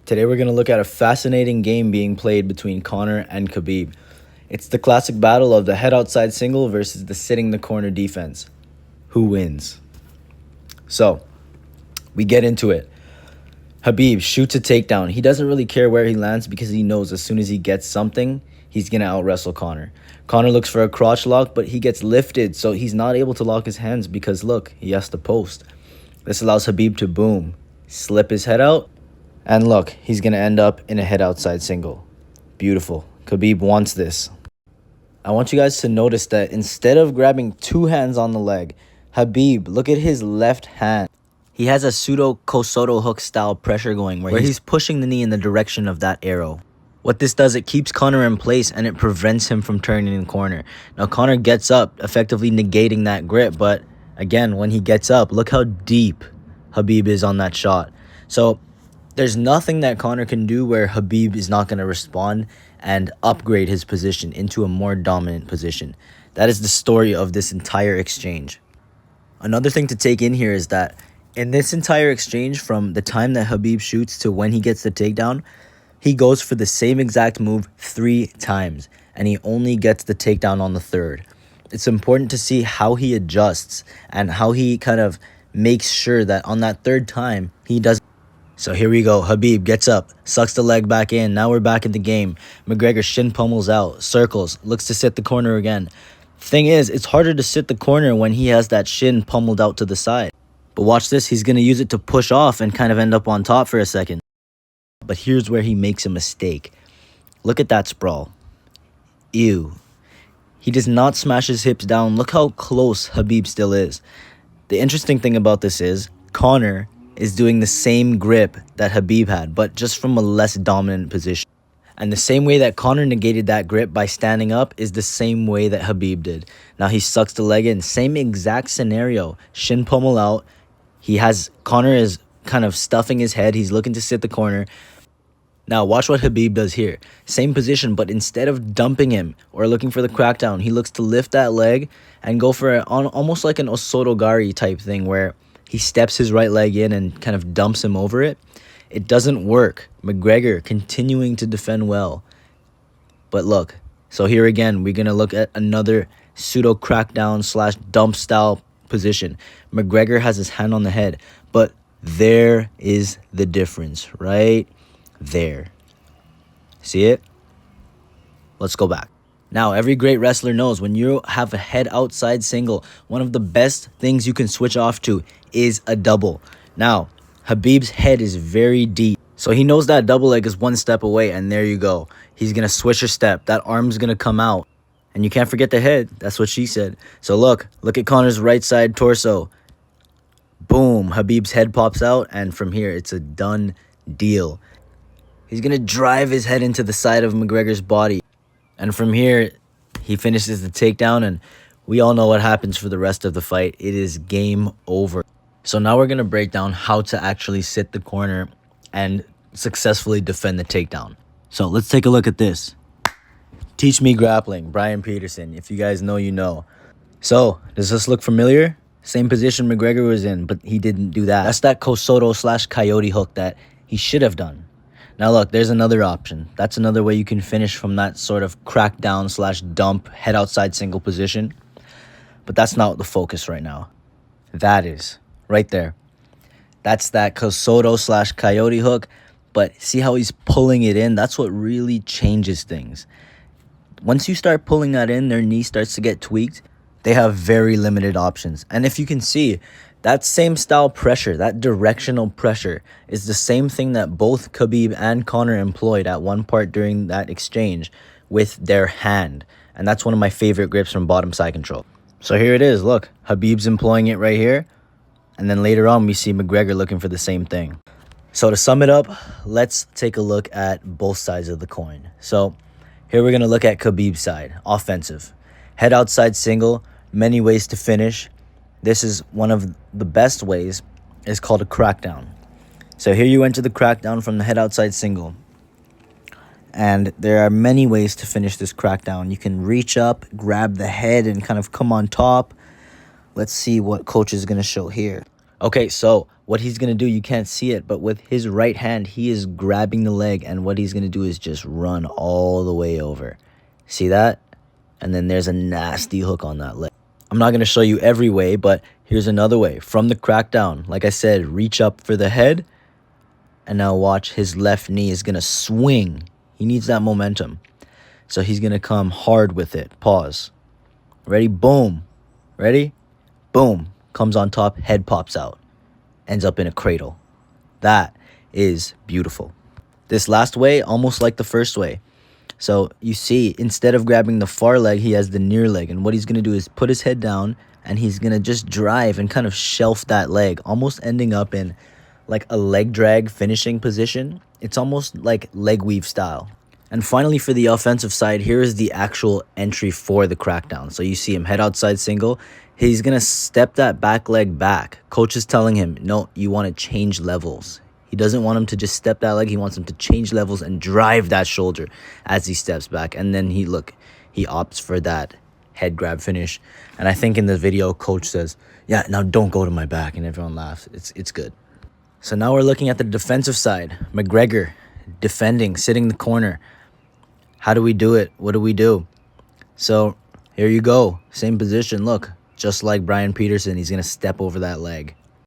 Today we're going to look at a fascinating game being played between Conor and Khabib. It's the classic battle of the head outside single versus the sitting the corner defense. Who wins? So, we get into it. Khabib shoots a takedown. He doesn't really care where he lands because he knows as soon as he gets something, he's going to out-wrestle Conor. Conor looks for a crotch lock, but he gets lifted, so he's not able to lock his hands because, look, he has to post. This allows Khabib to boom, slip his head out, and look, he's going to end up in a head outside single. Beautiful. Khabib wants this. I want you guys to notice that instead of grabbing two hands on the leg, Khabib, look at his left hand. He has a pseudo Kosoto hook style pressure going where he's pushing the knee in the direction of that arrow. What this does, it keeps Conor in place and it prevents him from turning the corner. Now Conor gets up, effectively negating that grip, but again, when he gets up, look how deep Khabib is on that shot. So there's nothing that Conor can do where Khabib is not going to respond and upgrade his position into a more dominant position. That is the story of this entire exchange. Another thing to take in here is that in this entire exchange, from the time that Khabib shoots to when he gets the takedown, he goes for the same exact move 3 times, and he only gets the takedown on the third. It's important to see how he adjusts and how he kind of makes sure that on that third time, he doesn't. So here we go. Khabib gets up, sucks the leg back in. Now we're back in the game. McGregor shin pummels out, circles, looks to sit the corner again. Thing is, it's harder to sit the corner when he has that shin pummeled out to the side. But watch this. He's going to use it to push off and kind of end up on top for a second. But here's where he makes a mistake. Look at that sprawl. Ew. He does not smash his hips down. Look how close Khabib still is. The interesting thing about this is Conor is doing the same grip that Khabib had, but just from a less dominant position. And the same way that Conor negated that grip by standing up is the same way that Khabib did. Now he sucks the leg in. Same exact scenario. Shin pummel out. Conor is kind of stuffing his head. He's looking to sit the corner. Now watch what Khabib does here. Same position, but instead of dumping him or looking for the crackdown, he looks to lift that leg and go for almost like an Osotogari type thing where he steps his right leg in and kind of dumps him over it. It doesn't work. McGregor continuing to defend well. But look, so here again, we're going to look at another pseudo crackdown / dump style position. McGregor has his hand on the head, but there is the difference right there. See it? Let's go back. Now, every great wrestler knows when you have a head outside single, one of the best things you can switch off to is a double. Now, Khabib's head is very deep, so he knows that double leg is one step away, and there you go. He's going to switch a step. That arm's going to come out, and you can't forget the head. That's what she said. So look at Conor's right side torso. Boom, Khabib's head pops out, and from here, it's a done deal. He's going to drive his head into the side of McGregor's body. And from here, he finishes the takedown, and we all know what happens for the rest of the fight. It is game over. So now we're going to break down how to actually sit the corner and successfully defend the takedown. So let's take a look at this. Teach me grappling, Brian Peterson. If you guys know, you know. So, does this look familiar? Same position McGregor was in, but he didn't do that. That's that Kosoto / Coyote hook that he should have done. Now look, there's another option. That's another way you can finish from that sort of crackdown / dump head outside single position. But that's not the focus right now. That is right there. That's that Kosoto / Coyote hook. But see how he's pulling it in? That's what really changes things. Once you start pulling that in, their knee starts to get tweaked. They have very limited options. And if you can see, that same style pressure, that directional pressure, is the same thing that both Khabib and Conor employed at one part during that exchange with their hand. And that's one of my favorite grips from bottom side control. So here it is. Look, Khabib's employing it right here. And then later on, we see McGregor looking for the same thing. So to sum it up, let's take a look at both sides of the coin. So here we're going to look at Khabib's side, offensive. Head outside single, many ways to finish. This is one of the best ways. It's called a crackdown. So here you enter the crackdown from the head outside single. And there are many ways to finish this crackdown. You can reach up, grab the head, and kind of come on top. Let's see what coach is going to show here. Okay, so what he's going to do, you can't see it, but with his right hand, he is grabbing the leg, and what he's going to do is just run all the way over. See that? And then there's a nasty hook on that leg. I'm not going to show you every way, but here's another way. From the crackdown, like I said, reach up for the head, and now watch, his left knee is going to swing. He needs that momentum. So he's going to come hard with it. Pause. Ready? Boom. Ready? Boom. Comes on top, head pops out. Ends up in a cradle. That is beautiful. This last way, almost like the first way. So you see, instead of grabbing the far leg, he has the near leg. And what he's going to do is put his head down, and he's going to just drive and kind of shelf that leg, almost ending up in like a leg drag finishing position. It's almost like leg weave style. And finally, for the offensive side, here is the actual entry for the crackdown. So you see him head outside single. He's going to step that back leg back. Coach is telling him, no, you want to change levels. He doesn't want him to just step that leg. He wants him to change levels and drive that shoulder as he steps back. And then he opts for that head grab finish. And I think in the video, coach says, yeah, now don't go to my back. And everyone laughs. It's good. So now we're looking at the defensive side. McGregor defending, sitting in the corner. How do we do it? What do we do? So here you go. Same position. Look, just like Brian Peterson, he's going to step over that leg.